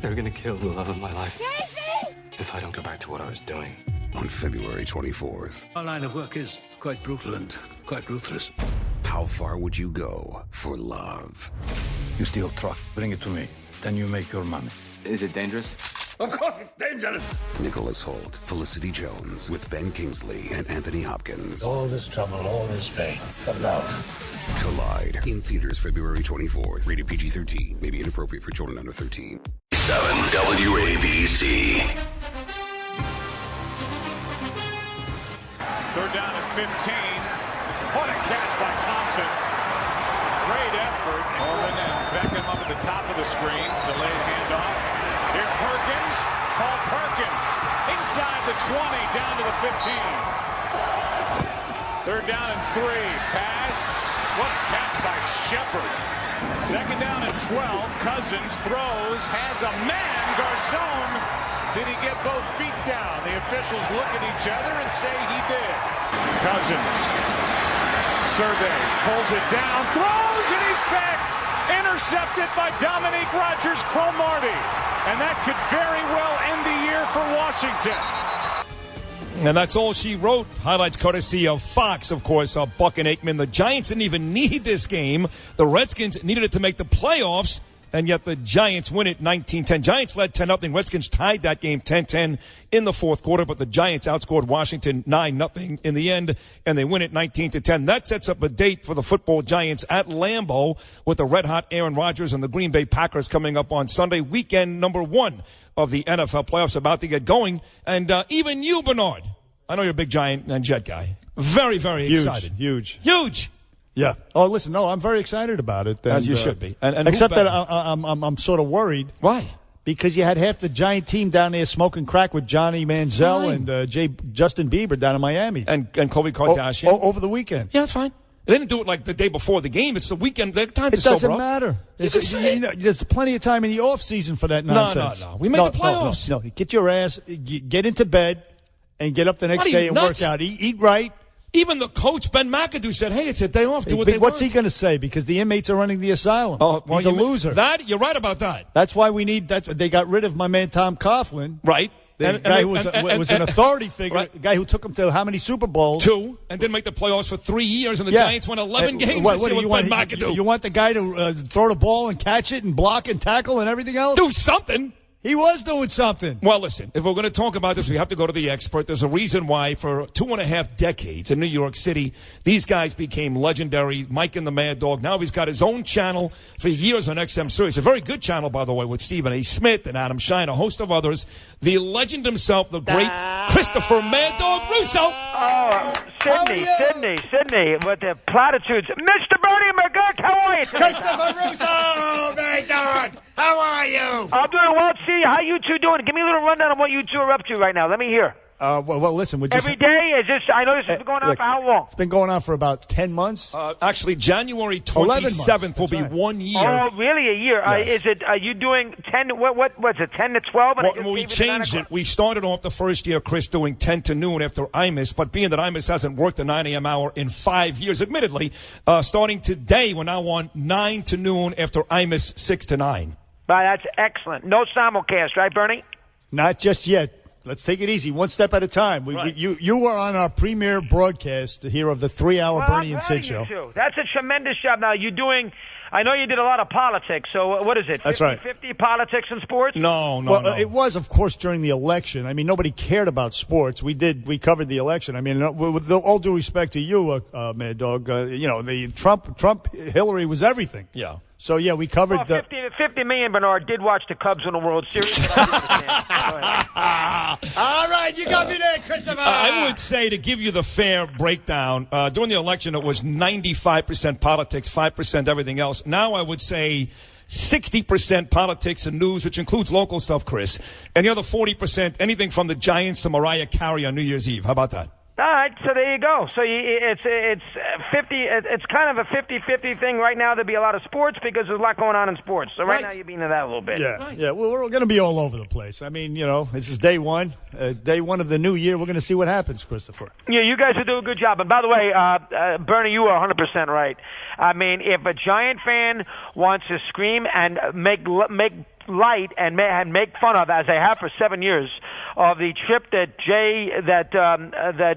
They're gonna kill the love of my life. Casey! If I don't go back to what I was doing. On February 24th. Our line of work is quite brutal and quite ruthless. How far would you go for love? You steal truck, bring it to me. Then you make your money. Is it dangerous? Of course it's dangerous! Nicholas Hoult, Felicity Jones, with Ben Kingsley and Anthony Hopkins. All this trouble, all this pain, for love. Collide. In theaters February 24th. Rated PG-13. May be inappropriate for children under 13. 7 WABC. Third down at 15. What a catch by Thompson. Great effort. Coleman and Beckham up at the top of the screen. Delayed handoff. Here's Perkins. Paul Perkins. Inside the 20. Down to the 15. Third down and 3. Pass. What a catch by Shepard. Second down and 12. Cousins throws. Has a man. Garcon. Did he get both feet down? The officials look at each other and say he did. Cousins surveys, pulls it down, throws, and he's picked. Intercepted by Dominique Rodgers-Cromartie. And that could very well end the year for Washington. And that's all she wrote. Highlights courtesy of Fox, of course, Buck and Aikman. The Giants didn't even need this game. The Redskins needed it to make the playoffs. And yet the Giants win it 19-10. Giants led 10-0. Redskins tied that game 10-10 in the fourth quarter, but the Giants outscored Washington 9-0 in the end, and they win it 19-10. That sets up a date for the football Giants at Lambeau with the red-hot Aaron Rodgers and the Green Bay Packers coming up on Sunday. Weekend number 1 of the NFL playoffs about to get going. And even you, Bernard, I know you're a big Giant and Jet guy. Very, very excited. Huge. Yeah. Oh, listen, no, I'm very excited about it. As you should be. And except that I'm sort of worried. Why? Because you had half the Giant team down there smoking crack with Johnny Manziel and Justin Bieber down in Miami. And Khloe Kardashian. Over the weekend. Yeah, that's fine. They didn't do it like the day before the game. It's the weekend. They have time to sober up. It doesn't matter. There's plenty of time in the off season for that nonsense. No. We made the playoffs. No. Get your ass, get into bed, and get up the next day and work out. Eat right. Even the coach, Ben McAdoo, said, hey, it's a day off. Do what they What's want. he going to say? Because the inmates are running the asylum. Oh, well, he's a loser. You're right about that. That's why we need that. They got rid of my man Tom Coughlin. Right. The guy who was an authority figure, right. The guy who took him to how many Super Bowls? 2, and didn't make the playoffs for 3 years, and the Giants won 11 games what this year with Ben want, McAdoo. You want the guy to throw the ball and catch it and block and tackle and everything else? Do something. He was doing something. Well, listen, if we're going to talk about this, we have to go to the expert. There's a reason why for 2.5 decades in New York City, these guys became legendary. Mike and the Mad Dog. Now he's got his own channel for years on XM Sirius. A very good channel, by the way, with Stephen A. Smith and Adam Shine, a host of others. The legend himself, the great Christopher Mad Dog Russo. Oh, Sydney, with the platitudes. Mr. Bernie McGurk, how are you today? Christopher Russo, Mad Dog, how are you? I'm doing well. See, how you two doing? Give me a little rundown on what you two are up to right now. Let me hear. Well, listen. Every day? Is this? I know this has been going on for how long? It's been going on for about 10 months. Actually, January 27th will be 1 year. Oh, really? A year? Yes. Is it? Are you doing 10? What's it? 10 to 12? Well, we changed it. We started off the first year, Chris, doing 10 to noon after IMUS, but being that IMUS hasn't worked the 9 a.m. hour in 5 years, admittedly, starting today, we're now on 9 to noon after IMUS 6 to 9. Right, that's excellent. No simulcast, right, Bernie? Not just yet. Let's take it easy, one step at a time. You were on our premiere broadcast here of the 3-hour Bernie and Sid show. That's a tremendous job. Now, you're doing, I know you did a lot of politics, so what is it? That's right. 50 politics and sports? No. It was, of course, during the election. I mean, nobody cared about sports. We covered the election. I mean, with all due respect to you, Mad Dog, the Trump, Hillary was everything. Yeah. So, yeah, we covered... 50 million, Bernard, did watch the Cubs win the World Series. But all right, you got me there, Christopher. I would say, to give you the fair breakdown, during the election, it was 95% politics, 5% everything else. Now I would say 60% politics and news, which includes local stuff, Chris. And the other 40%, anything from the Giants to Mariah Carey on New Year's Eve. How about that? All right, so there you go. So it's 50. It's kind of a 50-50 thing right now. There'll be a lot of sports because there's a lot going on in sports. So right now you're being into that a little bit. Yeah, yeah. Well, we're going to be all over the place. I mean, this is day one of the new year. We're going to see what happens, Christopher. Yeah, you guys will do a good job. And by the way, Bernie, you are 100% right. I mean, if a Giant fan wants to scream and make light and make fun of, as they have for 7 years, of the trip that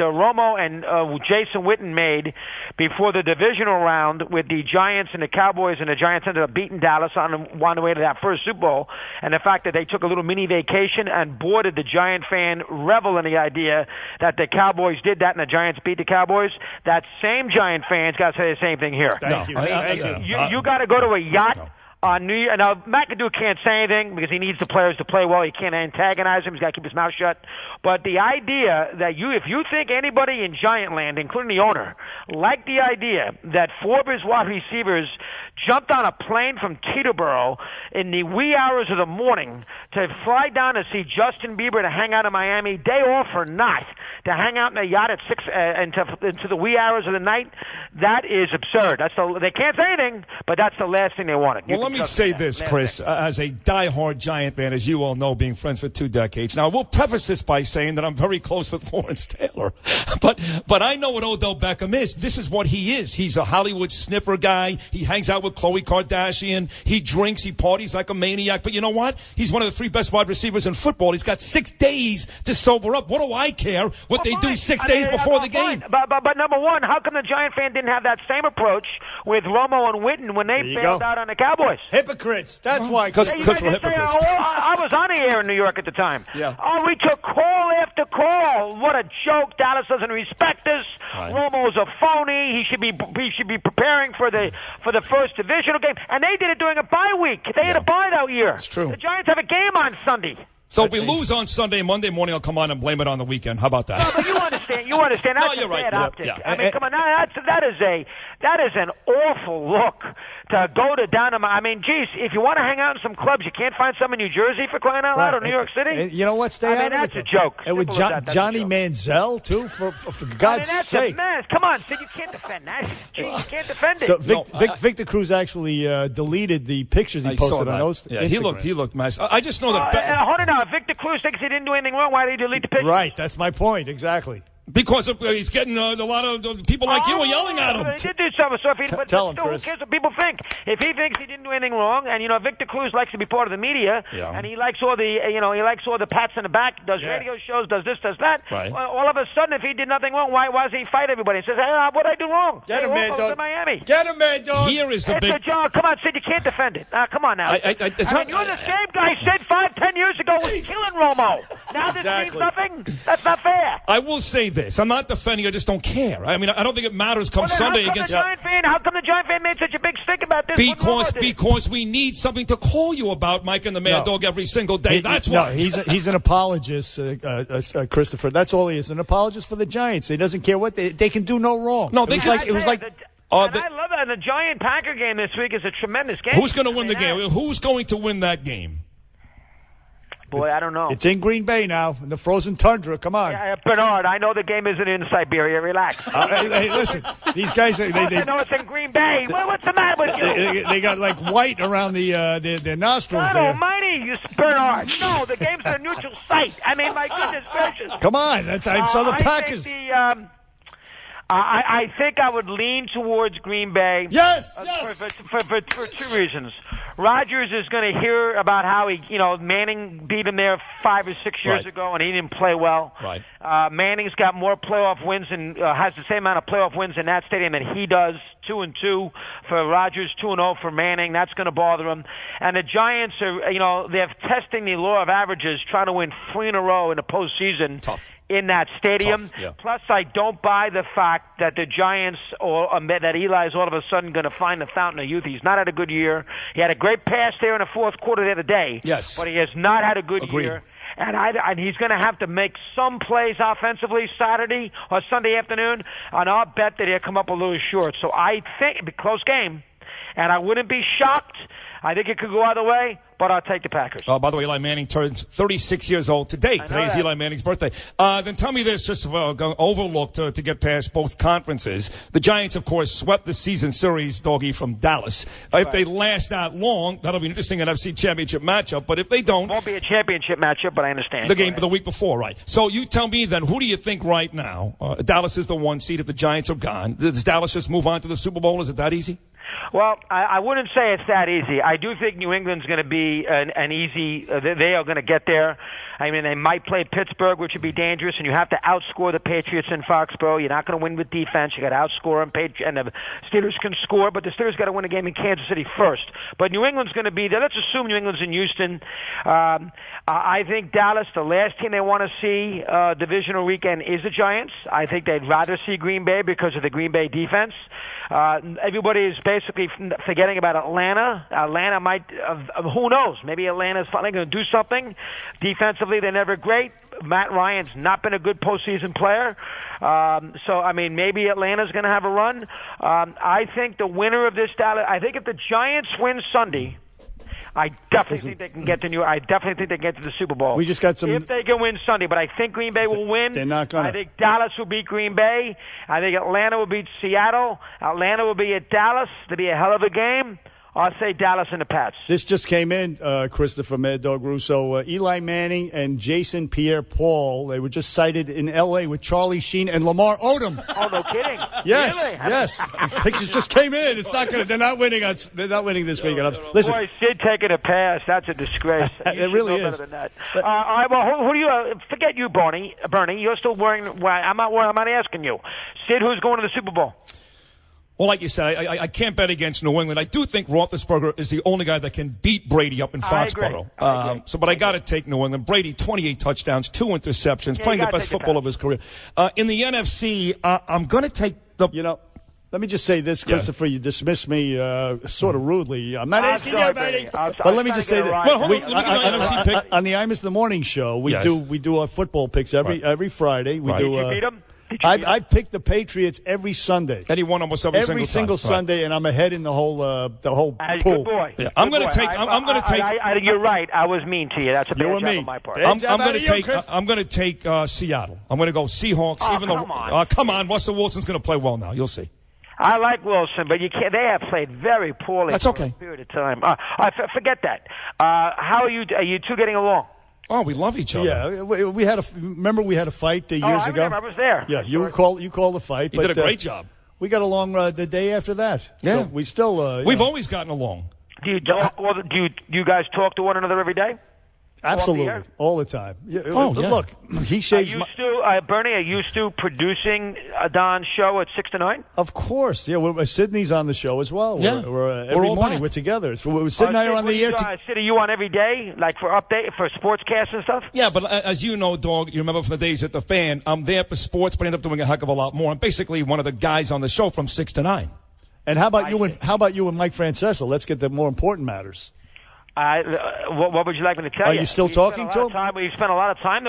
Romo and Jason Witten made before the divisional round with the Giants and the Cowboys, and the Giants ended up beating Dallas on the way to that first Super Bowl, and the fact that they took a little mini vacation and boarded the Giant fan revel in the idea that the Cowboys did that and the Giants beat the Cowboys, that same Giant fans got to say the same thing here. Thank you. You got to go to a yacht. On New Year, now McAdoo can't say anything because he needs the players to play well. He can't antagonize them. He's got to keep his mouth shut. But the idea that if you think anybody in Giant Land, including the owner, like the idea that 4 of his wide receivers jumped on a plane from Teterboro in the wee hours of the morning to fly down to see Justin Bieber to hang out in Miami, day off or not, to hang out in a yacht at 6 into the wee hours of the night, that is absurd. They can't say anything, but that's the last thing they wanted. Well, let me say this, Chris, as a diehard Giant fan, as you all know, being friends for 2 decades. Now, we'll preface this by saying that I'm very close with Lawrence Taylor, but I know what Odell Beckham is. This is what he is. He's a Hollywood sniffer guy. He hangs out with Khloe Kardashian. He drinks. He parties like a maniac. But you know what? He's one of the 3 best wide receivers in football. He's got 6 days to sober up. What do I care what they do 6 days before the game? But number one, how come the Giant fan didn't have that same approach with Romo and Witten when they bailed out on the Cowboys? Hypocrites. That's why. Because we're hypocrites. I was on the air in New York at the time. Yeah. Oh, we took call after call. What a joke. Dallas doesn't respect us. Right. Romo's a phony. He should be preparing for the first divisional game. And they did it during a bye week. They had a bye that year. It's true. The Giants have a game on Sunday. So if we lose on Sunday, Monday morning, I'll come on and blame it on the weekend. How about that? No, but you understand. That's you're a right. bad optic. Yeah. I mean, come on. That is an awful look to go to down to I mean, geez, if you want to hang out in some clubs, you can't find some in New Jersey for crying out loud, or New York City. You know what? Stay out of it. That's a joke. And with Johnny Manziel too, for God's sake. That's a mess. Come on, Sid, you can't defend that. Jeez, you can't defend it. So Victor Cruz actually deleted the pictures he posted on those. Yeah, he looked mess. I just know that. Hold on now. If Victor Cruz thinks he didn't do anything wrong, why did he delete the picture? Right, that's my point. Exactly. Because he's getting a lot of people like you are yelling at him. He did do something. So but tell him, still, Chris. who cares what people think? If he thinks he didn't do anything wrong, and Victor Cruz likes to be part of the media, and he likes all the pats in the back, does radio shows, does this, does that. Right. All of a sudden, if he did nothing wrong, why does he fight everybody? He says, "Hey, what did I do wrong?" Get him, man, dog. To Miami. Get him, man, dog. Here is the big. Come on, Sid, you can't defend it. Come on now. You're the same guy said 5-10 years ago was killing Romo. Now this means nothing. That's not fair. I will say this: I'm not defending. I just don't care. I mean, I don't think it matters come Sunday against. How come the Giant fan made such a big stink about this? Because we need something to call you about, Mike and the Mad Dog, every single day. That's why. No, he's an apologist, Christopher. That's all he is, an apologist for the Giants. He doesn't care what they can do no wrong. No, I love that. The Giant Packer game this week is a tremendous game. Who's going to win the game? Who's going to win that game? Boy, I don't know. It's in Green Bay now, in the frozen tundra. Come on. Bernard, I know the game isn't in Siberia. Relax. Hey, listen. These guys, I know it's in Green Bay. What's the matter with you? They got like white around their nostrils God there. almighty, you Bernard. No, the game's a neutral site. I mean, my goodness gracious. Come on. I saw the Packers. I think I would lean towards Green Bay. Yes. For 2 reasons. Rodgers is going to hear about how Manning beat him there 5 or 6 years ago, and he didn't play well. Right. Manning's got more playoff wins and has the same amount of playoff wins in that stadium that he does. 2-2 for Rodgers, 2-0 for Manning. That's going to bother him. And the Giants are, they're testing the law of averages, trying to win 3 in a row in the postseason. Tough. In that stadium. Yeah. Plus, I don't buy the fact that the Giants or that Eli's all of a sudden going to find the fountain of youth. He's not had a good year. He had a great pass there in the fourth quarter the other day. Yes. But he has not had a good year. And he's going to have to make some plays offensively Saturday or Sunday afternoon. And I'll bet that he'll come up a little short. So I think it'll be a close game. And I wouldn't be shocked. I think it could go either way. but I'll take the Packers. By the way, Eli Manning turns 36 years old today. Today is Eli Manning's birthday. Then tell me this, just overlooked to get past both conferences. The Giants, of course, swept the season series, Doggy, from Dallas. If they last that long, that'll be an interesting NFC Championship matchup. But if they don't, won't be a championship matchup, but I understand. The game the week before, right? So you tell me then, who do you think right now? Dallas is the 1 seed. If the Giants are gone, does Dallas just move on to the Super Bowl? Is it that easy? Well, I wouldn't say it's that easy. I do think New England's going to be an easy. They are going to get there. I mean, they might play Pittsburgh, which would be dangerous, and you have to outscore the Patriots in Foxborough. You're not going to win with defense. You got to outscore them. And the Steelers can score, but the Steelers got to win a game in Kansas City first. But New England's going to be there. Let's assume New England's in Houston. I think Dallas, the last team they want to see divisional weekend is the Giants. I think they'd rather see Green Bay because of the Green Bay defense. Everybody is basically forgetting about Atlanta. Atlanta might, who knows? Maybe Atlanta's finally going to do something. Defensively, they're never great. Matt Ryan's not been a good postseason player. So, I mean, maybe Atlanta's going to have a run. I think the winner of this, I think if the Giants win Sunday, I definitely think they can get to I definitely think they can get to the Super Bowl. We just got some. If they can win Sunday, but I think Green Bay will win. They're not going to. I think Dallas will beat Green Bay. I think Atlanta will beat Seattle. Atlanta will be at Dallas. It'll be a hell of a game. I'll say Dallas and the Pats. This just came in, Christopher Mad Dog Russo. Eli Manning and Jason Pierre-Paul, they were just cited in L.A. with Charlie Sheen and Lamar Odom. Oh, no kidding. Yes, really? yes. These pictures just came in. It's not going. They're not winning. They're not winning this weekend. Listen, boy, Sid taking a pass. That's a disgrace. It really is. Better than that. All right, well, who do you forget you, Bernie? You're still worrying. I'm not asking you. Sid, who's going to the Super Bowl? Well, like you said, I can't bet against New England. I do think Roethlisberger is the only guy that can beat Brady up in Foxborough. I agree. But I got to take New England. Brady, 28 touchdowns, 2 interceptions, playing the best football of his career. In the NFC, I'm going to take the. Let me just say this, Christopher. You dismissed me sort of rudely. I'm not asking you, baby. But let me just say that. Well, hold on. Let me NFC pick. On the Imus the Morning Show, we do our football picks every Friday. We do. Did you beat them? I pick the Patriots every Sunday. And he won almost every single Sunday, and I'm ahead in the whole pool. Good boy. Yeah. I'm going to take. You're right. I was mean to you. That's a bad job on my part. I'm going to take Seattle. I'm going to go Seahawks. Come on, Russell Wilson's going to play well now. You'll see. I like Wilson, but you can't. They have played very poorly. That's okay. For a period of time. Forget that. How are you? Are you two getting along? Oh, we love each other. Yeah, we had we had a fight years ago. I was there. Yeah, you called the fight. You did a great job. We got along the day after that. Yeah, so we still. We've always gotten along. Do you guys talk to one another every day? Absolutely, all the time. Look, he shaves. Bernie, are you still producing Don's show at 6 to 9? Of course, yeah. Sydney's on the show as well. Yeah, we're every morning we're together. Sid and I are on the air. Sid, are you on every day, like for sportscasts and stuff? Yeah, but as you know, Dog, you remember from the days at the Fan, I'm there for sports, but I end up doing a heck of a lot more. I'm basically one of the guys on the show from 6 to 9. And how about you and Mike Francesa? Let's get the more important matters. What would you like me to tell you? Are you still talking to him? We spent a lot of time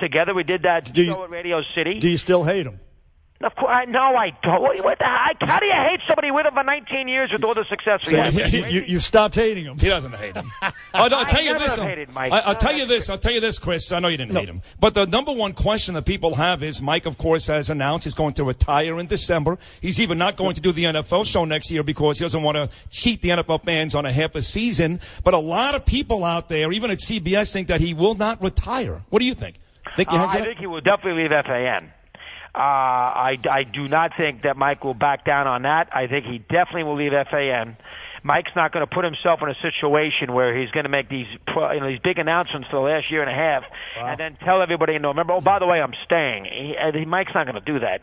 together. We did that show at Radio City. Do you still hate him? Of course, no, I don't. What the heck? How do you hate somebody with him for 19 years with all the success we have? You stopped hating him. He doesn't hate him. I'll tell you this. I'll tell you this, Chris. I know you didn't hate him. But the number one question that people have is Mike, of course, has announced he's going to retire in December. He's even not going to do the NFL show next year because he doesn't want to cheat the NFL fans on a half a season. But a lot of people out there, even at CBS, think that he will not retire. What do you think? I think he will definitely leave FAN. I do not think that Mike will back down on that. I think he definitely will leave FAN. Mike's not going to put himself in a situation where he's going to make these big announcements for the last year and a half and then tell everybody in November, oh, by the way, I'm staying. Mike's not going to do that.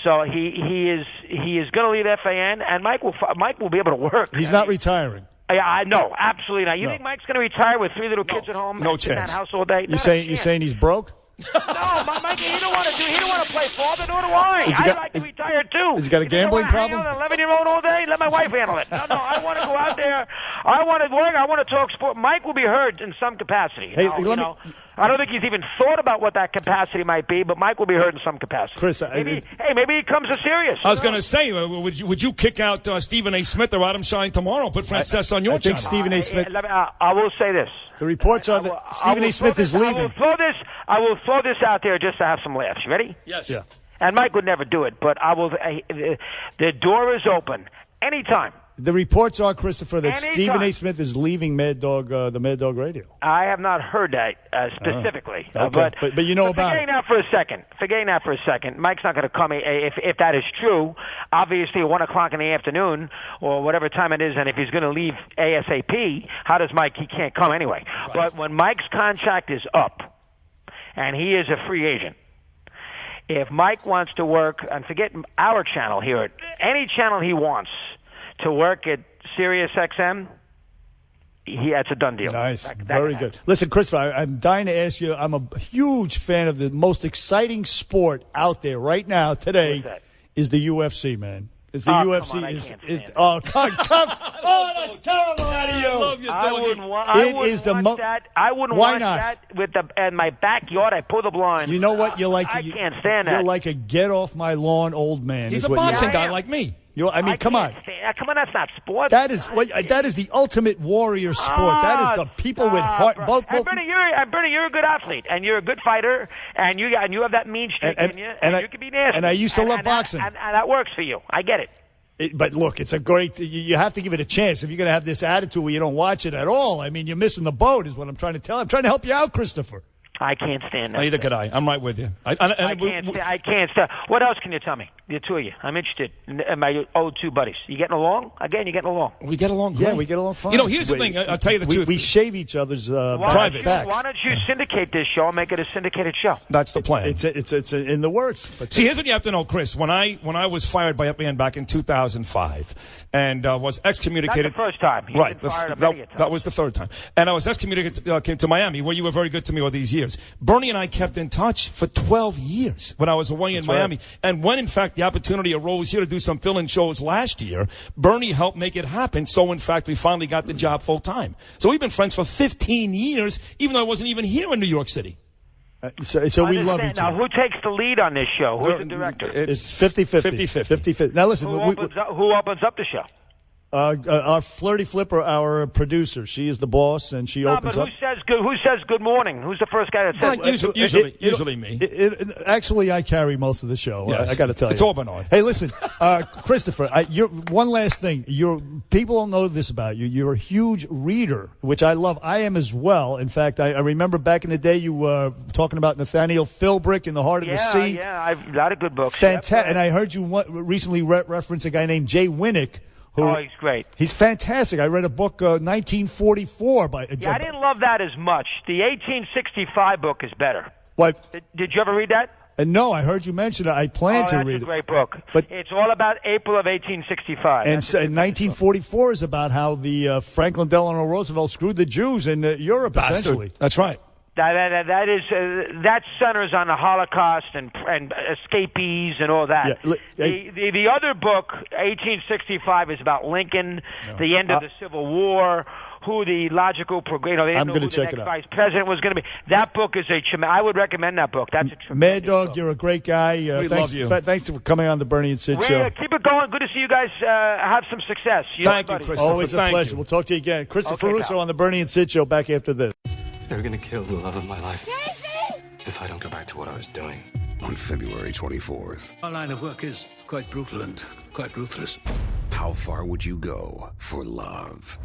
So he is going to leave FAN, and Mike will be able to work. He's not retiring. No, absolutely not. You think Mike's going to retire with 3 little kids at home? No chance. In that house all day? You saying he's broke? No, Mike, he don't want to play father, nor do I. I'd like to retire too. Has he got a gambling problem? Hang out an 11-year-old all day? Let my wife handle it. No, I want to go out there. I want to work. I want to talk sport. Mike will be heard in some capacity. I don't think he's even thought about what that capacity might be, but Mike will be hurt in some capacity. Chris, maybe he comes to serious. I was going to say, would you kick out Stephen A. Smith or Adam Shine tomorrow? Put Francesa on your channel. I think Stephen A. Smith. I will say this. The reports are that Stephen A. Smith is leaving. I will throw this out there just to have some laughs. You ready? Yes. Yeah. And Mike would never do it, but I will. The door is open anytime. The reports are, Christopher, that Anytime. Stephen A. Smith is leaving Mad Dog, the Mad Dog Radio. I have not heard that specifically. Okay. But you know about forgetting that for a second, Mike's not going to come if that is true. Obviously, at 1 o'clock in the afternoon or whatever time it is, and if he's going to leave ASAP, how does Mike? He can't come anyway. Right. But when Mike's contract is up and he is a free agent, if Mike wants to work, and forget our channel here, any channel he wants to work at Sirius XM, that's a done deal. Nice. Very good. Listen, Christopher, I'm dying to ask you, I'm a huge fan of the most exciting sport out there right now today is the UFC, man. Is the UFC come on, come. Oh, that's terrible out of you. I love you, I wouldn't watch that. I wouldn't Why watch not? that in my backyard. I pull the blind. You know what? You're like I can't stand that. You're like a get off my lawn old man. He's a boxing guy like me. Come on. Come on, that's not sport. That is the ultimate warrior sport. That is the people with heart. Both. Bernie, you're a good athlete, and you're a good fighter, and you have that mean streak in you, and you can be nasty. And I used to love boxing, and that works for you. I get it. But look, it's a great. You have to give it a chance. If you're going to have this attitude where you don't watch it at all, I mean, you're missing the boat. Is what I'm trying to tell. I'm trying to help you out, Christopher. I can't stand that. Neither could I. I'm right with you. I can't stand. What else can you tell me? The two of you. I'm interested in my old two buddies. You getting along? Again, you getting along? We get along great. Yeah, we get along fine. You know, here's the thing. I'll tell you the truth. We shave each other's private backs. Why don't you syndicate this show and make it a syndicated show? That's the plan. It's in the works. But see, here's what you have to know, Chris. When I was fired by FAN back in 2005 and was excommunicated. Not the first time. Right. That was the third time. And I was excommunicated, came to Miami, where you were very good to me all these years. Bernie and I kept in touch for 12 years when I was away in Miami. Right. And when, in fact, the opportunity arose here to do some fill-in shows last year, Bernie helped make it happen. So, in fact, we finally got the job full-time. So we've been friends for 15 years, even though I wasn't even here in New York City. So we love each other. Now, who takes the lead on this show? Who's the director? It's 50-50. 50-50. Now, listen. Who opens up the show? Our Flirty Flipper, our producer, she is the boss, and she opens up. Who says good morning? Who's the first guy that says? Usually me. Actually, I carry most of the show. Yes. I got to tell you, it's all been on. Hey, listen, Christopher. One last thing. People don't know this about you. You're a huge reader, which I love. I am as well. In fact, I remember back in the day you were talking about Nathaniel Philbrick in The Heart of the Sea. Yeah, I've a lot of good books. Fantastic. And I heard you recently reference a guy named Jay Winnick. He's great. He's fantastic. I read a book, 1944 by. I didn't love that as much. The 1865 book is better. What? Did you ever read that? No, I heard you mention it. I plan to read it. That's a great book. But it's all about April of 1865. And 1944 is about how the Franklin Delano Roosevelt screwed the Jews in Europe, essentially. That's right. That centers on the Holocaust and escapees and all that. Yeah. The other book, 1865, is about Lincoln, the end of the Civil War, who the logical, I'm going to check it out. Vice president was going to be. That book is I would recommend that book. That's a tremendous Mad Dog, book. You're a great guy. We love you. Thanks for coming on the Bernie and Sid show. Keep it going. Good to see you guys have some success. Thank you, Christopher. Always a pleasure. We'll talk to you again. Christopher Russo on the Bernie and Sid show back after this. They're gonna kill the love of my life if I don't go back to what I was doing. On February 24th. Our line of work is quite brutal and quite ruthless. How far would you go for love?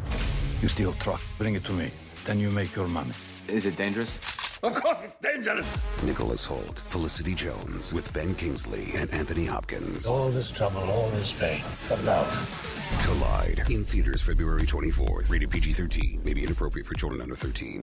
You steal truck, bring it to me, then you make your money. Is it dangerous? Of course it's dangerous! Nicholas Hoult, Felicity Jones, with Ben Kingsley and Anthony Hopkins. All this trouble, all this pain, for love. Collide. In theaters February 24th. Rated PG-13. May be inappropriate for children under 13.